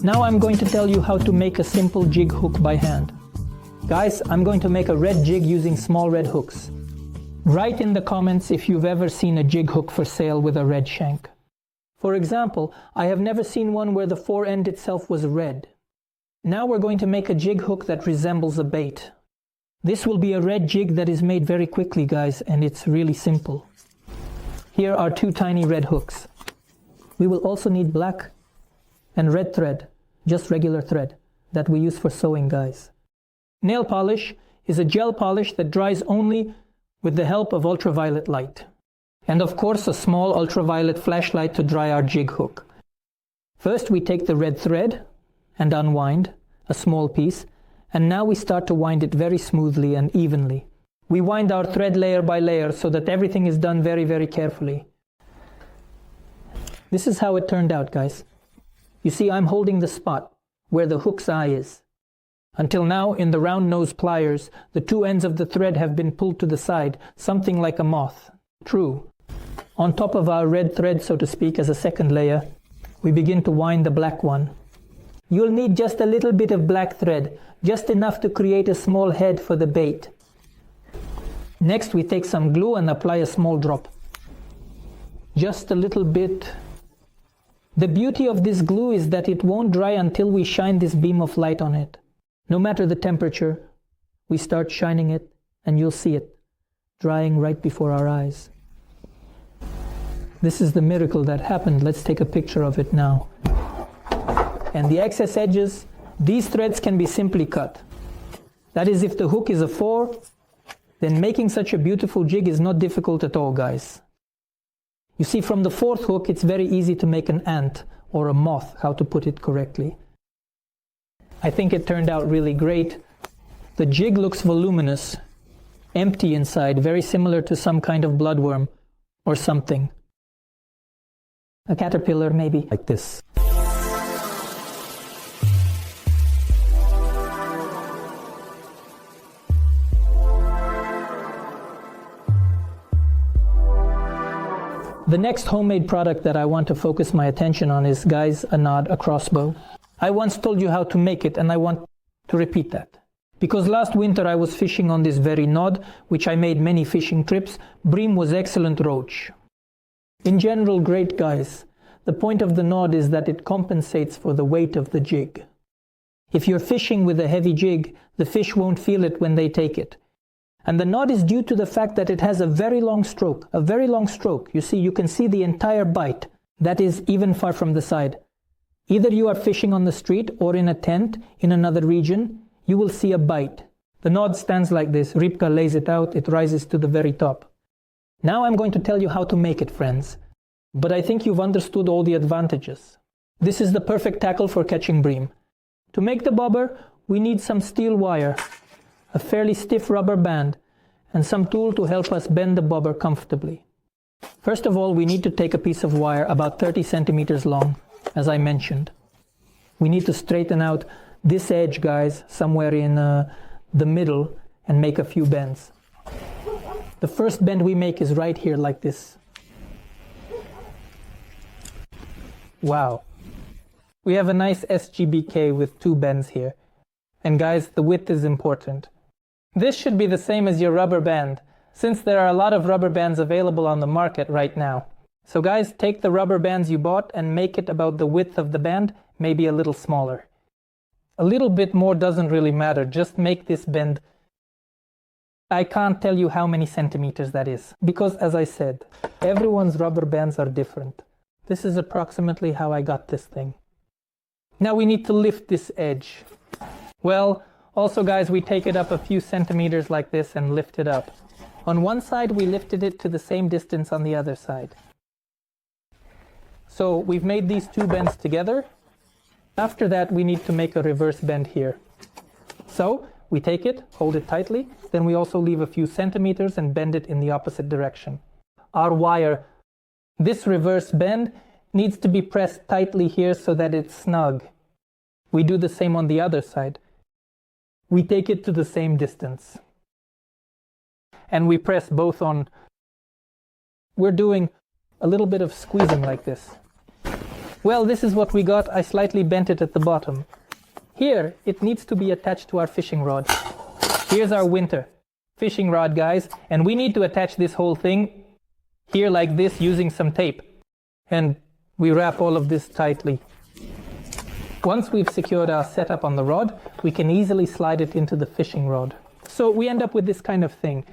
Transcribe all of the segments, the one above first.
Now I'm going to tell you how to make a simple jig hook by hand. Guys, I'm going to make a red jig using small red hooks. Write in the comments if you've ever seen a jig hook for sale with a red shank. For example, I have never seen one where the fore end itself was red. Now we're going to make a jig hook that resembles a bait. This will be a red jig that is made very quickly, guys, and it's really simple. Here are 2 tiny red hooks. We will also need black and red thread, just regular thread, that we use for sewing, guys. Nail polish is a gel polish that dries only with the help of ultraviolet light. And of course a small ultraviolet flashlight to dry our jig hook. First we take the red thread and unwind a small piece, and now we start to wind it very smoothly and evenly. We wind our thread layer by layer so that everything is done very, very carefully. This is how it turned out, guys. You see, I'm holding the spot where the hook's eye is. Until now, in the round nose pliers, the 2 ends of the thread have been pulled to the side, something like a moth. True. On top of our red thread, so to speak, as a second layer, we begin to wind the black one. You'll need just a little bit of black thread, just enough to create a small head for the bait. Next, we take some glue and apply a small drop. Just a little bit. The beauty of this glue is that it won't dry until we shine this beam of light on it. No matter the temperature, we start shining it and you'll see it drying right before our eyes. This is the miracle that happened. Let's take a picture of it now. And the excess edges, these threads can be simply cut. That is, if the hook is a 4, then making such a beautiful jig is not difficult at all, guys. You see, from the 4th hook, it's very easy to make an ant or a moth, how to put it correctly. I think it turned out really great. The jig looks voluminous, empty inside, very similar to some kind of bloodworm or something. A caterpillar, maybe. Like this. The next homemade product that I want to focus my attention on is, guys, a crossbow. I once told you how to make it, and I want to repeat that. Because last winter I was fishing on this very nod, which I made many fishing trips. Bream was excellent roach. In general, great, guys. The point of the nod is that it compensates for the weight of the jig. If you're fishing with a heavy jig, the fish won't feel it when they take it. And the nod is due to the fact that it has a very long stroke. You see, you can see the entire bite. That is even far from the side. Either you are fishing on the street or in a tent in another region, you will see a bite. The nod stands like this. Ribka lays it out, it rises to the very top. Now I'm going to tell you how to make it, friends. But I think you've understood all the advantages. This is the perfect tackle for catching bream. To make the bobber, we need some steel wire, a fairly stiff rubber band, and some tool to help us bend the bobber comfortably. First of all, we need to take a piece of wire about 30 centimeters long, as I mentioned. We need to straighten out this edge, guys, somewhere in the middle, and make a few bends. The first bend we make is right here, like this. Wow. We have a nice SGBK with 2 bends here. And guys, the width is important. This should be the same as your rubber band, since there are a lot of rubber bands available on the market right now. So guys, take the rubber bands you bought and make it about the width of the band, maybe a little smaller. A little bit more doesn't really matter, just make this bend. I can't tell you how many centimeters that is, because as I said, everyone's rubber bands are different. This is approximately how I got this thing. Now we need to lift this edge. Well, also guys, we take it up a few centimeters like this and lift it up. On one side, we lifted it to the same distance on the other side. So we've made these 2 bends together. After that, we need to make a reverse bend here. So we take it, hold it tightly, then we also leave a few centimeters and bend it in the opposite direction. Our wire, this reverse bend, needs to be pressed tightly here so that it's snug. We do the same on the other side. We take it to the same distance. And we press both on. We're doing a little bit of squeezing like this. Well, this is what we got. I slightly bent it at the bottom. Here, it needs to be attached to our fishing rod. Here's our winter fishing rod, guys, and we need to attach this whole thing here like this using some tape. And we wrap all of this tightly. Once we've secured our setup on the rod, we can easily slide it into the fishing rod. So we end up with this kind of thing.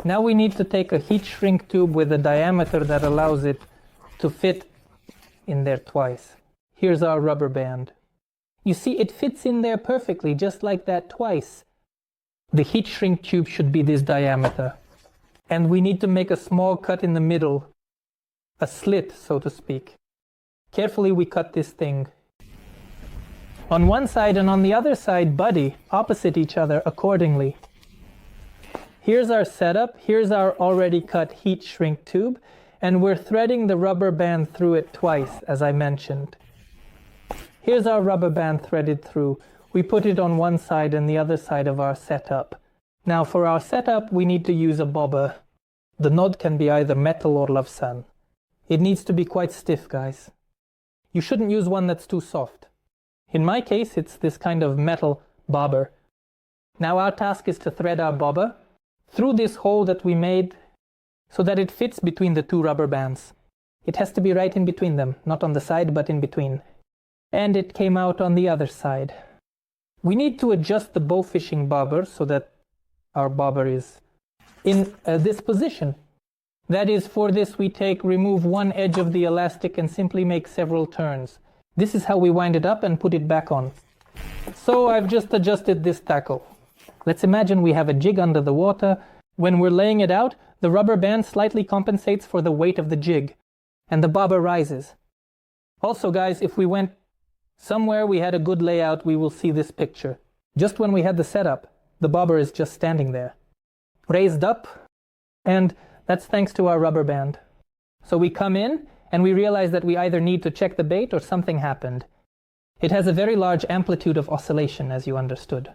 Now we need to take a heat shrink tube with a diameter that allows it to fit in there twice. Here's our rubber band. You see, it fits in there perfectly, just like that twice. The heat shrink tube should be this diameter. And we need to make a small cut in the middle, a slit, so to speak. Carefully we cut this thing. On one side and on the other side, buddy, opposite each other accordingly. Here's our setup, here's our already cut heat shrink tube, and we're threading the rubber band through it twice, as I mentioned. Here's our rubber band threaded through. We put it on one side and the other side of our setup. Now for our setup, we need to use a bobber. The nod can be either metal or Lavsan. It needs to be quite stiff, guys. You shouldn't use one that's too soft. In my case, it's this kind of metal bobber. Now our task is to thread our bobber through this hole that we made so that it fits between the two rubber bands. It has to be right in between them, not on the side, but in between. And it came out on the other side. We need to adjust the bow fishing bobber so that our bobber is in this position. That is, for this we remove one edge of the elastic and simply make several turns. This is how we wind it up and put it back on. So I've just adjusted this tackle. Let's imagine we have a jig under the water. When we're laying it out, the rubber band slightly compensates for the weight of the jig, and the bobber rises. Also, guys, if we went somewhere we had a good layout, we will see this picture. Just when we had the setup, the bobber is just standing there, raised up, and that's thanks to our rubber band. So we come in and we realize that we either need to check the bait or something happened. It has a very large amplitude of oscillation, as you understood.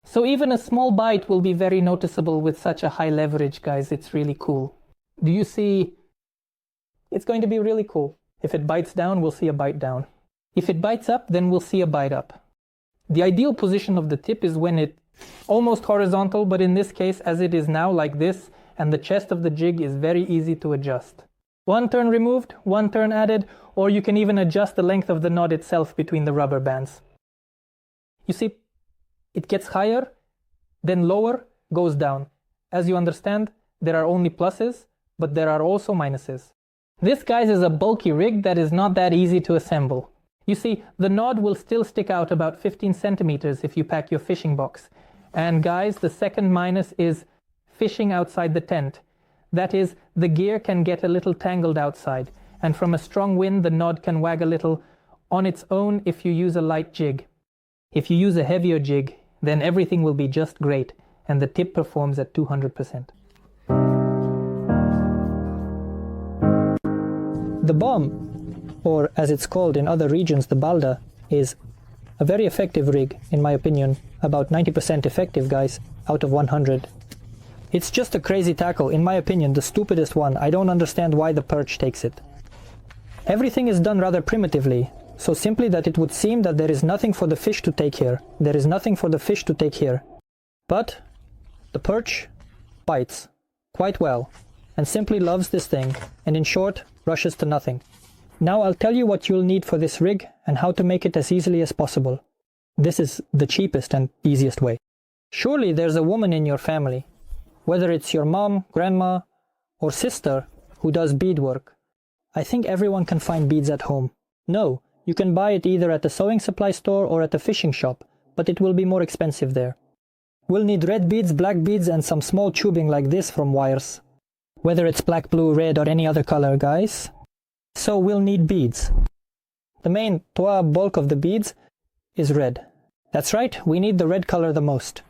So even a small bite will be very noticeable with such a high leverage, guys. It's really cool. Do you see? It's going to be really cool. If it bites down, we'll see a bite down. If it bites up, then we'll see a bite up. The ideal position of the tip is when it's almost horizontal, but in this case, as it is now, like this, and the chest of the jig is very easy to adjust. One turn removed, one turn added, or you can even adjust the length of the knot itself between the rubber bands. You see, it gets higher, then lower, goes down. As you understand, there are only pluses, but there are also minuses. This, guys, is a bulky rig that is not that easy to assemble. You see, the nod will still stick out about 15 centimeters if you pack your fishing box. And guys, the second minus is fishing outside the tent. That is, the gear can get a little tangled outside, and from a strong wind the nod can wag a little on its own if you use a light jig. If you use a heavier jig, then everything will be just great, and the tip performs at 200%. The bomb, or as it's called in other regions, the balda, is a very effective rig, in my opinion. About 90% effective, guys, out of 100. It's just a crazy tackle, in my opinion, the stupidest one. I don't understand why the perch takes it. Everything is done rather primitively, so simply that it would seem that there is nothing for the fish to take here. There is nothing for the fish to take here. But the perch bites quite well and simply loves this thing, and in short, rushes to nothing. Now I'll tell you what you'll need for this rig and how to make it as easily as possible. This is the cheapest and easiest way. Surely there's a woman in your family, whether it's your mom, grandma, or sister who does beadwork. I think everyone can find beads at home. No, you can buy it either at a sewing supply store or at a fishing shop, but it will be more expensive there. We'll need red beads, black beads, and some small tubing like this from wires. Whether it's black, blue, red, or any other color, guys. So we'll need beads. The main bulk of the beads is red. That's right, we need the red color the most.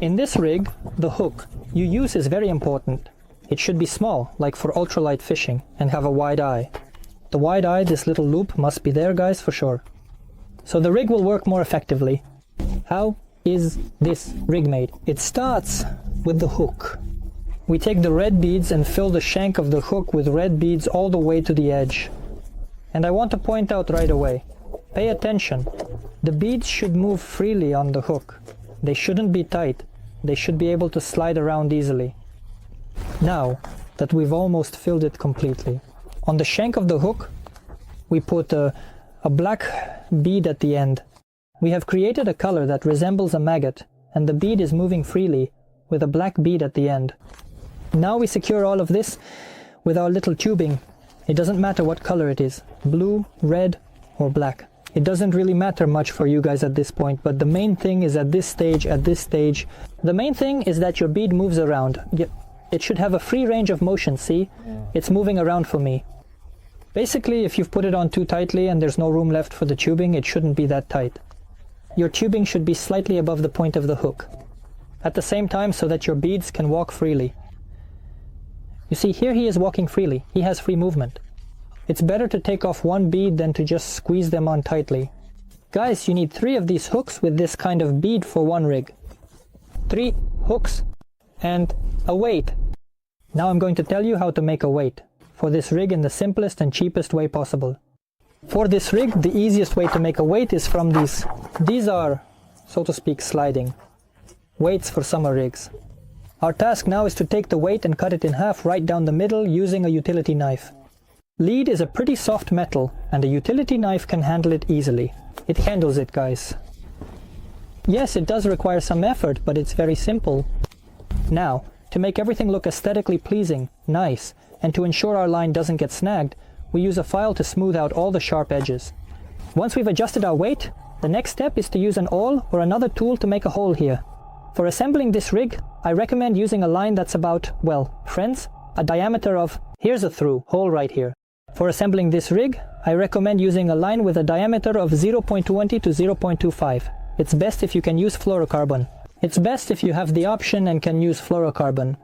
In this rig, the hook you use is very important. It should be small, like for ultralight fishing, and have a wide eye. The wide eye, this little loop, must be there, guys, for sure. So the rig will work more effectively. How is this rig made? It starts with the hook. We take the red beads and fill the shank of the hook with red beads all the way to the edge. And I want to point out right away, pay attention. The beads should move freely on the hook. They shouldn't be tight. They should be able to slide around easily. Now that we've almost filled it completely, on the shank of the hook, we put a black bead at the end. We have created a color that resembles a maggot, and the bead is moving freely with a black bead at the end. Now we secure all of this with our little tubing. It doesn't matter what color it is, blue, red, or black. It doesn't really matter much for you guys at this point, but the main thing is at this stage, the main thing is that your bead moves around. It should have a free range of motion, see? It's moving around for me. Basically, if you've put it on too tightly and there's no room left for the tubing, it shouldn't be that tight. Your tubing should be slightly above the point of the hook, at the same time so that your beads can walk freely. You see, here he is walking freely. He has free movement. It's better to take off one bead than to just squeeze them on tightly. Guys, you need 3 of these hooks with this kind of bead for one rig. 3 hooks and a weight. Now I'm going to tell you how to make a weight for this rig in the simplest and cheapest way possible. For this rig, the easiest way to make a weight is from these. These are, so to speak, sliding weights for summer rigs. Our task now is to take the weight and cut it in half right down the middle using a utility knife. Lead is a pretty soft metal, and a utility knife can handle it easily. It handles it, guys. Yes, it does require some effort, but it's very simple. Now, to make everything look aesthetically pleasing, nice, and to ensure our line doesn't get snagged, we use a file to smooth out all the sharp edges. Once we've adjusted our weight, the next step is to use an awl or another tool to make a hole here. For assembling this rig, I recommend using a line that's about, well, friends, a diameter of, here's a through hole right here. For assembling this rig, I recommend using a line with a diameter of 0.20 to 0.25. It's best if you can use fluorocarbon. It's best if you have the option and can use fluorocarbon.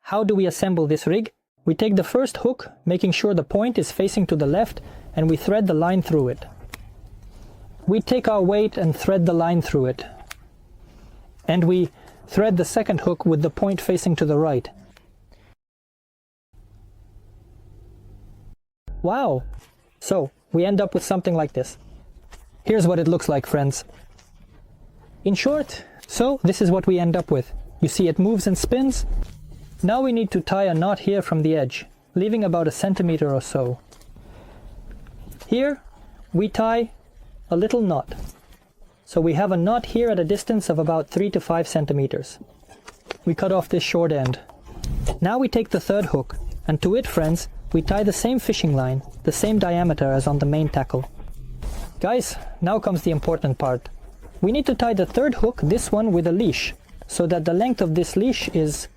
How do we assemble this rig? We take the first hook, making sure the point is facing to the left, and we thread the line through it. We take our weight and thread the line through it. And we thread the second hook with the point facing to the right. Wow! So, we end up with something like this. Here's what it looks like, friends. In short, so this is what we end up with. You see it moves and spins. Now we need to tie a knot here from the edge, leaving about 1 centimeter or so. Here, we tie a little knot. So we have a knot here at a distance of about 3 to 5 centimeters. We cut off this short end. Now we take the third hook, and to it, friends, we tie the same fishing line, the same diameter as on the main tackle. Guys, now comes the important part. We need to tie the third hook, this one, with a leash, so that the length of this leash is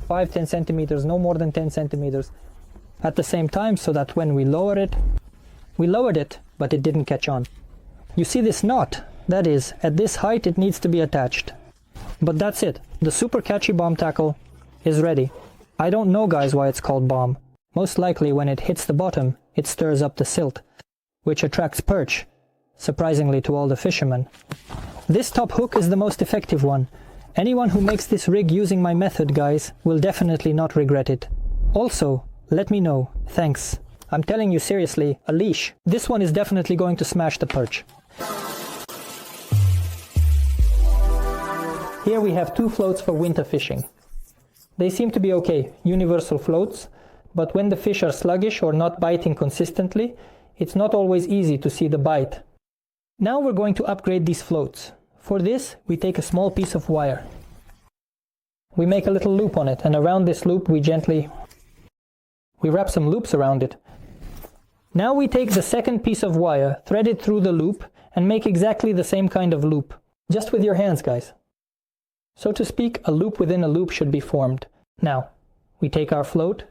5-10 centimeters, no more than 10 centimeters. At the same time, so that when we lowered it, but it didn't catch on. You see this knot? That is, at this height it needs to be attached. But that's it. The super catchy bomb tackle is ready. I don't know, guys, why it's called bomb. Most likely when it hits the bottom, it stirs up the silt, which attracts perch, surprisingly to all the fishermen. This top hook is the most effective one. Anyone who makes this rig using my method, guys, will definitely not regret it. Also, let me know. Thanks. I'm telling you seriously, a leash. This one is definitely going to smash the perch. Here we have 2 floats for winter fishing. They seem to be okay, universal floats, but when the fish are sluggish or not biting consistently, it's not always easy to see the bite. Now we're going to upgrade these floats. For this, we take a small piece of wire. We make a little loop on it, and around this loop we wrap some loops around it. Now we take the second piece of wire, thread it through the loop, and make exactly the same kind of loop. Just with your hands, guys. So to speak, a loop within a loop should be formed. Now, we take our float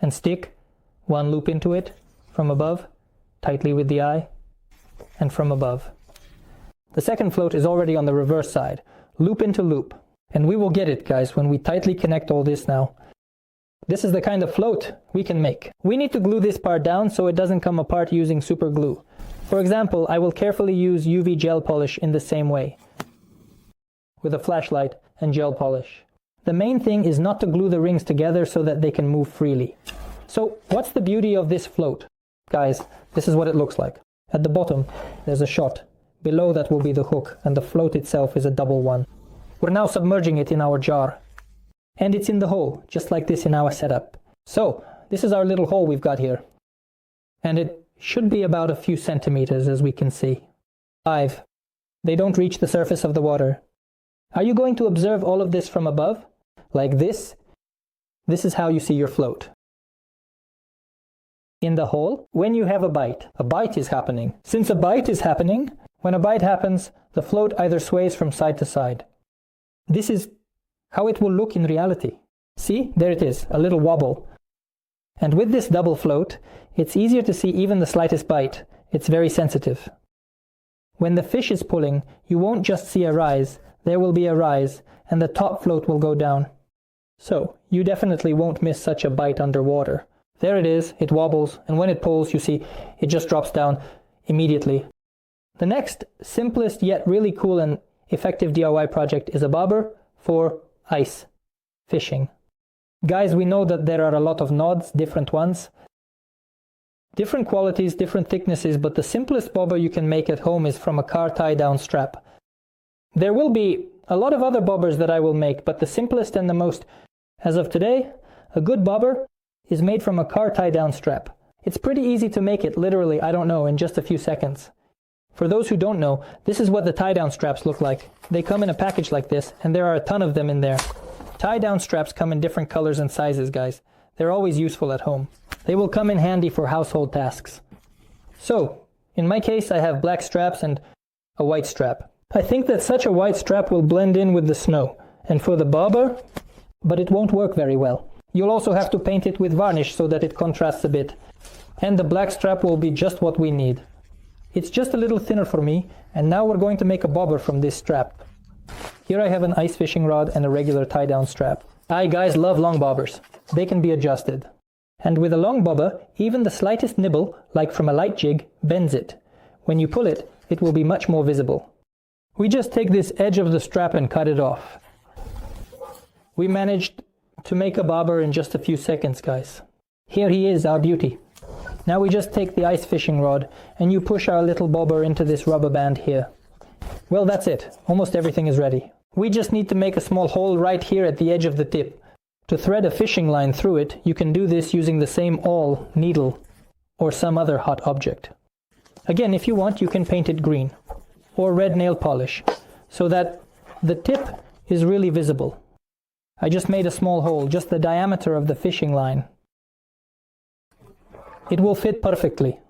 and stick one loop into it from above, tightly with the eye, and from above. The second float is already on the reverse side, loop into loop. And we will get it, guys, when we tightly connect all this now. This is the kind of float we can make. We need to glue this part down so it doesn't come apart using super glue. For example, I will carefully use UV gel polish in the same way, with a flashlight and gel polish. The main thing is not to glue the rings together so that they can move freely. So, what's the beauty of this float? Guys, this is what it looks like. At the bottom, there's a shot. Below that will be the hook, and the float itself is a double one. We're now submerging it in our jar. And it's in the hole, just like this in our setup. So, this is our little hole we've got here. And it should be about a few centimeters, as we can see. 5. They don't reach the surface of the water. Are you going to observe all of this from above? Like this? This is how you see your float. In the hole, when you have a bite is happening. Since a bite is happening, when a bite happens, the float either sways from side to side. This is how it will look in reality. See, there it is, a little wobble. And with this double float, it's easier to see even the slightest bite. It's very sensitive. When the fish is pulling, you won't just see a rise, there will be a rise, and the top float will go down. So, you definitely won't miss such a bite underwater. There it is, it wobbles, and when it pulls, you see, it just drops down immediately. The next, simplest yet really cool and effective DIY project is a bobber for ice fishing. Guys, we know that there are a lot of nods, different ones, different qualities, different thicknesses, but the simplest bobber you can make at home is from a car tie-down strap. There will be a lot of other bobbers that I will make, but the simplest and the most, as of today, a good bobber is made from a car tie-down strap. It's pretty easy to make it, literally, I don't know, in just a few seconds. For those who don't know, this is what the tie-down straps look like. They come in a package like this, and there are a ton of them in there. Tie-down straps come in different colors and sizes, guys. They're always useful at home. They will come in handy for household tasks. So, in my case, I have black straps and a white strap. I think that such a white strap will blend in with the snow. And for the bobber, but it won't work very well. You'll also have to paint it with varnish so that it contrasts a bit. And the black strap will be just what we need. It's just a little thinner for me, and now we're going to make a bobber from this strap. Here I have an ice fishing rod and a regular tie-down strap. I guys love long bobbers. They can be adjusted. And with a long bobber, even the slightest nibble, like from a light jig, bends it. When you pull it, it will be much more visible. We just take this edge of the strap and cut it off. We managed to make a bobber in just a few seconds, guys. Here he is, our beauty. Now we just take the ice fishing rod and you push our little bobber into this rubber band here. Well, that's it. Almost everything is ready. We just need to make a small hole right here at the edge of the tip. To thread a fishing line through it, you can do this using the same awl, needle, or some other hot object. Again, if you want, you can paint it green or red nail polish so that the tip is really visible. I just made a small hole, just the diameter of the fishing line. It will fit perfectly.